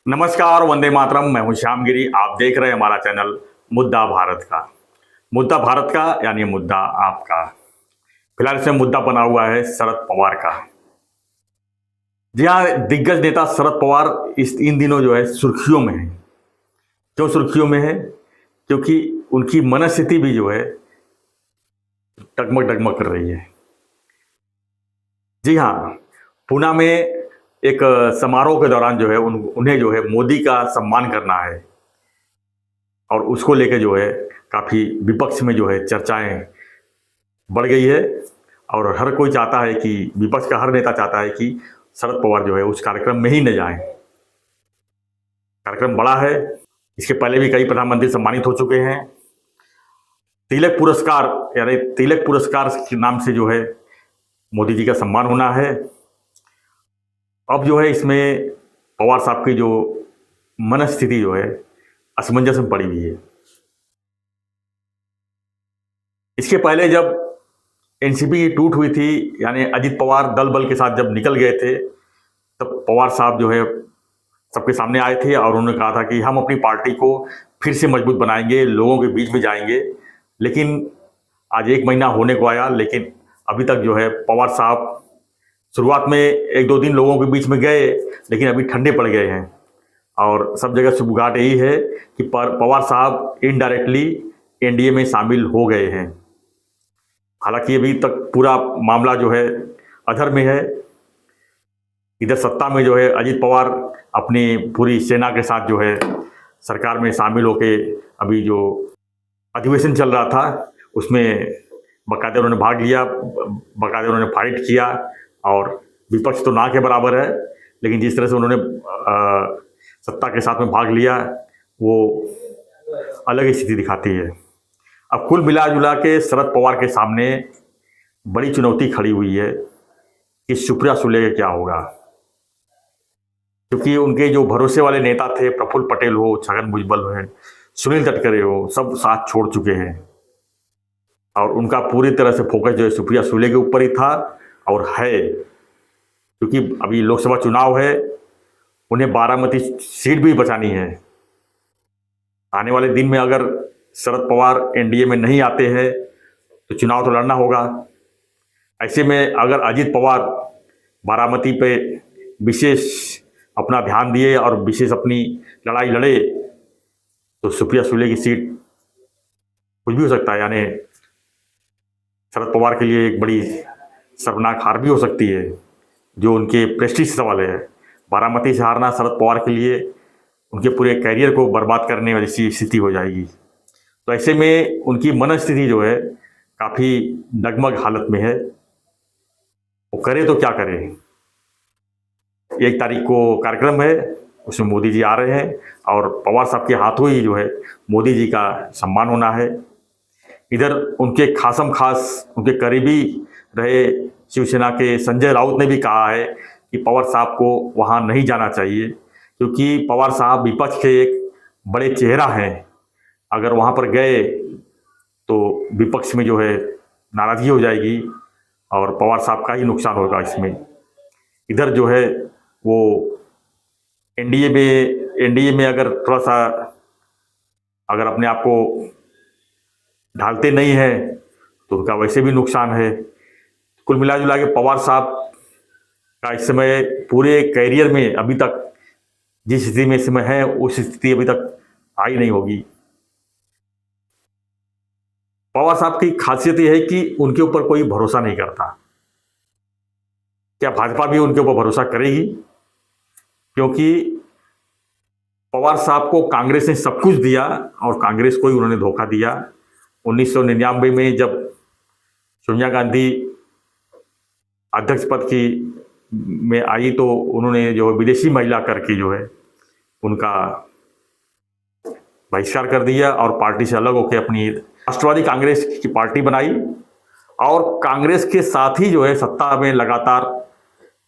नमस्कार, वंदे मातरम। मैं हूं श्यामगिरी। आप देख रहे हैं हमारा चैनल मुद्दा भारत का। मुद्दा भारत का यानी मुद्दा आपका। फिलहाल इसमें मुद्दा बना हुआ है शरद पवार का। जी हाँ, दिग्गज नेता शरद पवार इन दिनों जो है सुर्खियों में है। क्यों सुर्खियों में है? क्योंकि उनकी मनस्थिति भी जो है डगमग डगमग कर रही है। जी हाँ, पूना में एक समारोह के दौरान जो है उन्हें जो है मोदी का सम्मान करना है और उसको लेके जो है काफ़ी विपक्ष में जो है चर्चाएं बढ़ गई है। और हर कोई चाहता है कि विपक्ष का हर नेता चाहता है कि शरद पवार जो है उस कार्यक्रम में ही न जाएं। कार्यक्रम बड़ा है। इसके पहले भी कई प्रधानमंत्री सम्मानित हो चुके हैं। तिलक पुरस्कार यानी तिलक पुरस्कार के नाम से जो है मोदी जी का सम्मान होना है। अब जो है इसमें पवार साहब की जो मनस्थिति जो है असमंजस में पड़ी हुई है। इसके पहले जब एनसीपी टूट हुई थी, यानी अजित पवार दल बल के साथ जब निकल गए थे, तब पवार साहब जो है सबके सामने आए थे और उन्होंने कहा था कि हम अपनी पार्टी को फिर से मजबूत बनाएंगे, लोगों के बीच में जाएंगे। लेकिन आज 1 महीना होने को आया, लेकिन अभी तक जो है पवार साहब शुरुआत में 1-2 दिन लोगों के बीच में गए, लेकिन अभी ठंडे पड़ गए हैं। और सब जगह सुबुगाहट यही है कि पवार साहब इनडायरेक्टली एनडीए में शामिल हो गए हैं। हालांकि अभी तक पूरा मामला जो है अधर में है। इधर सत्ता में जो है अजित पवार अपनी पूरी सेना के साथ जो है सरकार में शामिल होके अभी जो अधिवेशन चल रहा था उसमें बाकायदा उन्होंने भाग लिया, बाकायदा उन्होंने फाइट किया। और विपक्ष तो ना के बराबर है, लेकिन जिस तरह से उन्होंने सत्ता के साथ में भाग लिया वो अलग ही स्थिति दिखाती है। अब कुल मिला जुला के शरद पवार के सामने बड़ी चुनौती खड़ी हुई है कि सुप्रिया सुले का क्या होगा। क्योंकि उनके जो भरोसे वाले नेता थे, प्रफुल्ल पटेल हो, छगन भुजबल हो, सुनील तटकरे हो, सब साथ छोड़ चुके हैं और उनका पूरी तरह से फोकस जो है सुप्रिया सुले के ऊपर ही था और है। क्योंकि अभी लोकसभा चुनाव है, उन्हें बारामती सीट भी बचानी है। आने वाले दिन में अगर शरद पवार एनडीए में नहीं आते हैं तो चुनाव तो लड़ना होगा। ऐसे में अगर अजित पवार बारामती पे विशेष अपना ध्यान दिए और विशेष अपनी लड़ाई लड़े तो सुप्रिया सुले की सीट कुछ भी हो सकता है। यानी शरद पवार के लिए एक बड़ी शर्मनाक हार भी हो सकती है, जो उनके प्रेस्टीज सवाल है। बारामती से हारना शरद पवार के लिए उनके पूरे कैरियर को बर्बाद करने वाली सी स्थिति हो जाएगी। तो ऐसे में उनकी मनस्थिति जो है काफ़ी डगमग हालत में है। वो करे तो क्या करे। 1 तारीख को कार्यक्रम है, उसमें मोदी जी आ रहे हैं और पवार साहब के हाथों ही जो है मोदी जी का सम्मान होना है। इधर उनके खासम खास उनके करीबी रहे शिवसेना के संजय राउत ने भी कहा है कि पवार साहब को वहाँ नहीं जाना चाहिए, क्योंकि पवार साहब विपक्ष के एक बड़े चेहरा हैं। अगर वहाँ पर गए तो विपक्ष में जो है नाराज़गी हो जाएगी और पवार साहब का ही नुकसान होगा इसमें। इधर जो है वो एनडीए में अगर थोड़ा सा अगर अपने आप को ढालते नहीं हैं तो उनका वैसे भी नुकसान है। कुल मिला जुला के पवार साहब का इस समय पूरे कैरियर में अभी तक जिस स्थिति में इस समय है उस स्थिति अभी तक आई नहीं होगी। पवार साहब की खासियत यह है कि उनके ऊपर कोई भरोसा नहीं करता। क्या भाजपा भी उनके ऊपर भरोसा करेगी? क्योंकि पवार साहब को कांग्रेस ने सब कुछ दिया और कांग्रेस को ही उन्होंने धोखा दिया। 1999 में जब सोनिया गांधी अध्यक्ष पद की में आई तो उन्होंने जो विदेशी महिला करके जो है उनका बहिष्कार कर दिया और पार्टी से अलग होकर अपनी राष्ट्रवादी कांग्रेस की पार्टी बनाई और कांग्रेस के साथ ही जो है सत्ता में लगातार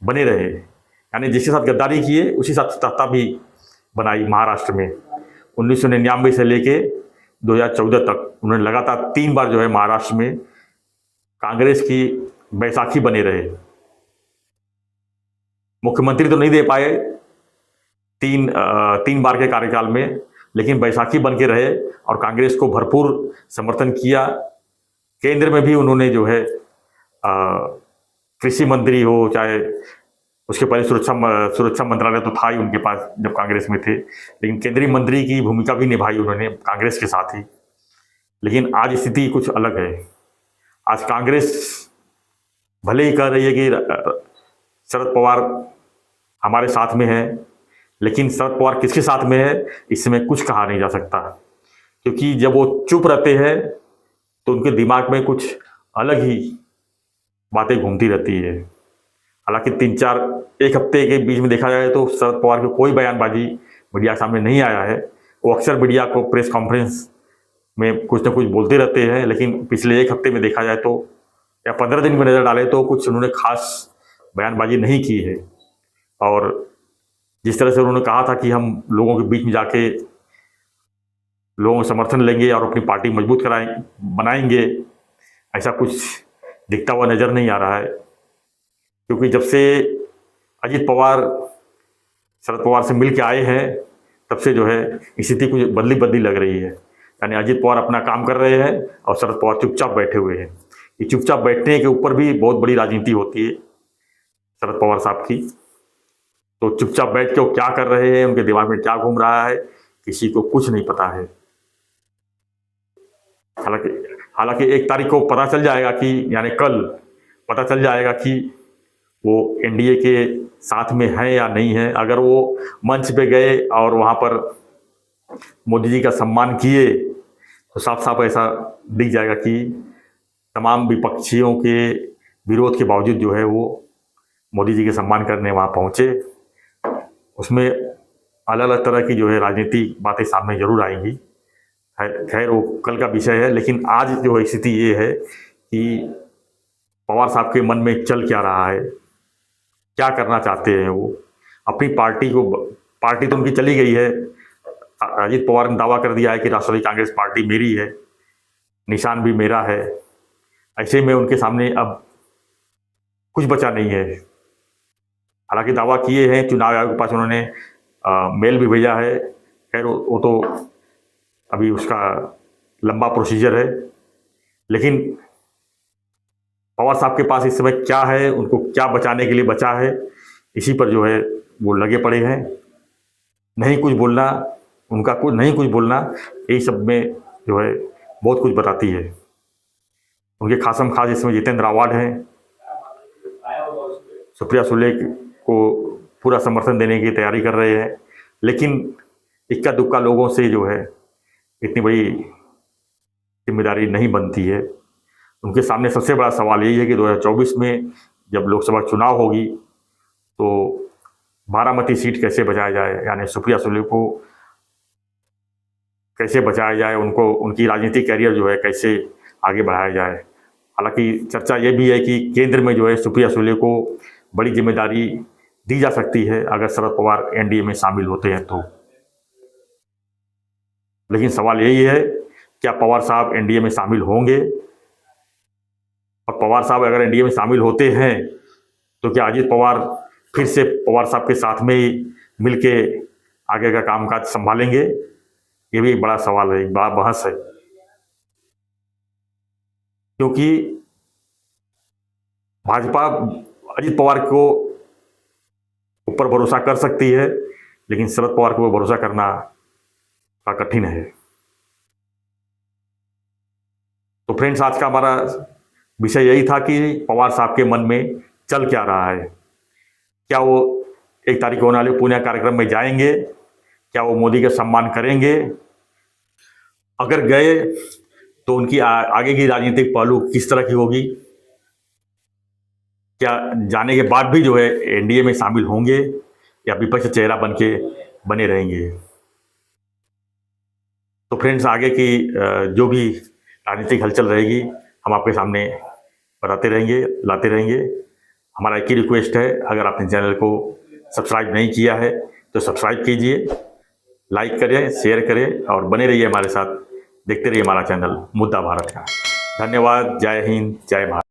बने रहे। यानी जिसके साथ गद्दारी किए उसी साथ सत्ता भी बनाई महाराष्ट्र में। 1999 से लेके 2014 तक उन्होंने लगातार 3 बार जो है महाराष्ट्र में कांग्रेस की बैसाखी बने रहे। मुख्यमंत्री तो नहीं दे पाए, तीन बार के कार्यकाल में, लेकिन बैसाखी बन के रहे और कांग्रेस को भरपूर समर्थन किया। केंद्र में भी उन्होंने जो है कृषि मंत्री हो, चाहे उसके पहले सुरक्षा मंत्रालय तो था ही उनके पास जब कांग्रेस में थे, लेकिन केंद्रीय मंत्री की भूमिका भी निभाई उन्होंने कांग्रेस के साथ ही। लेकिन आज स्थिति कुछ अलग है। आज कांग्रेस भले ही कह रही है कि शरद पवार हमारे साथ में है, लेकिन शरद पवार किसके साथ में है इसमें कुछ कहा नहीं जा सकता, क्योंकि जब वो चुप रहते हैं तो उनके दिमाग में कुछ अलग ही बातें घूमती रहती है। हालांकि एक हफ्ते के बीच में देखा जाए तो शरद पवार की कोई बयानबाजी मीडिया के सामने नहीं आया है। वो अक्सर मीडिया को प्रेस कॉन्फ्रेंस में कुछ ना कुछ बोलते रहते हैं, लेकिन पिछले एक हफ्ते में देखा जाए तो या 15 दिन में नज़र डाले तो कुछ उन्होंने खास बयानबाजी नहीं की है। और जिस तरह से उन्होंने कहा था कि हम लोगों के बीच में जाके लोगों का समर्थन लेंगे और अपनी पार्टी मजबूत बनाएंगे, ऐसा कुछ दिखता हुआ नज़र नहीं आ रहा है। क्योंकि जब से अजीत पवार शरद पवार से मिल के आए हैं तब से जो है स्थिति कुछ बदली लग रही है। यानी अजीत पवार अपना काम कर रहे हैं और शरद पवार चुपचाप बैठे हुए हैं। ये चुपचाप बैठने के ऊपर भी बहुत बड़ी राजनीति होती है शरद पवार साहब की। तो चुपचाप बैठ के वो क्या कर रहे हैं, उनके दिमाग में क्या घूम रहा है, किसी को कुछ नहीं पता है। हालांकि 1 तारीख को पता चल जाएगा कि, यानी कल पता चल जाएगा कि वो एनडीए के साथ में है या नहीं है। अगर वो मंच पे गए और वहाँ पर मोदी जी का सम्मान किए तो साफ साफ ऐसा दिख जाएगा कि तमाम विपक्षियों के विरोध के बावजूद जो है वो मोदी जी के सम्मान करने वहाँ पहुँचे। उसमें अलग अलग तरह की जो है राजनीतिक बातें सामने जरूर आएंगी। खैर वो कल का विषय है, लेकिन आज जो है स्थिति ये है कि पवार साहब के मन में चल क्या रहा है, क्या करना चाहते हैं वो। अपनी पार्टी तो उनकी चली गई है। अजीत पवार ने दावा कर दिया है कि राष्ट्रवादी कांग्रेस पार्टी मेरी है, निशान भी मेरा है। ऐसे में उनके सामने अब कुछ बचा नहीं है। हालांकि दावा किए हैं, चुनाव आयोग के पास उन्होंने मेल भी भेजा है। खैर वो तो अभी उसका लंबा प्रोसीजर है, लेकिन पवार साहब के पास इस समय क्या है, उनको क्या बचाने के लिए बचा है, इसी पर जो है वो लगे पड़े हैं। नहीं कुछ बोलना, उनका कुछ नहीं कुछ बोलना, यही सब में जो है बहुत कुछ बताती है। उनके खासम खास इसमें जितेंद्र आव्हाड हैं, सुप्रिया सुले को पूरा समर्थन देने की तैयारी कर रहे हैं, लेकिन इक्का दुक्का लोगों से जो है इतनी बड़ी जिम्मेदारी नहीं बनती है। उनके सामने सबसे बड़ा सवाल यही है कि 2024 में जब लोकसभा चुनाव होगी तो बारामती सीट कैसे बचाया जाए, यानी सुप्रिया सुले को कैसे बचाया जाए, उनको उनकी राजनीतिक कैरियर जो है कैसे आगे बढ़ाया जाए। हालांकि चर्चा ये भी है कि केंद्र में जो है सुप्रिया सुले को बड़ी जिम्मेदारी दी जा सकती है अगर शरद पवार एनडीए में शामिल होते हैं तो। लेकिन सवाल यही है, क्या पवार साहब एनडीए में शामिल होंगे? और पवार साहब अगर एनडीए में शामिल होते हैं तो क्या अजीत पवार फिर से पवार साहब के साथ में ही मिलके आगे का कामकाज संभालेंगे? ये भी एक बड़ा सवाल है, एक बड़ा बहस है। क्योंकि भाजपा अजीत पवार को ऊपर भरोसा कर सकती है, लेकिन शरद पवार को भरोसा करना बड़ा कठिन है। तो फ्रेंड्स, आज का हमारा विषय यही था कि पवार साहब के मन में चल क्या रहा है। क्या वो 1 तारीख को होने वाले पुणे कार्यक्रम में जाएंगे? क्या वो मोदी का सम्मान करेंगे? अगर गए तो उनकी आगे की राजनीतिक पहलू किस तरह की होगी? क्या जाने के बाद भी जो है एनडीए में शामिल होंगे या विपक्ष चेहरा बने रहेंगे? तो फ्रेंड्स, आगे की जो भी राजनीतिक हलचल रहेगी हम आपके सामने बताते रहेंगे, लाते रहेंगे। हमारा एक ही रिक्वेस्ट है, अगर आपने चैनल को सब्सक्राइब नहीं किया है तो सब्सक्राइब कीजिए, लाइक करें, शेयर करें और बने रहिए हमारे साथ। देखते रहिए हमारा चैनल मुद्दा भारत का। धन्यवाद। जय हिंद, जय भारत।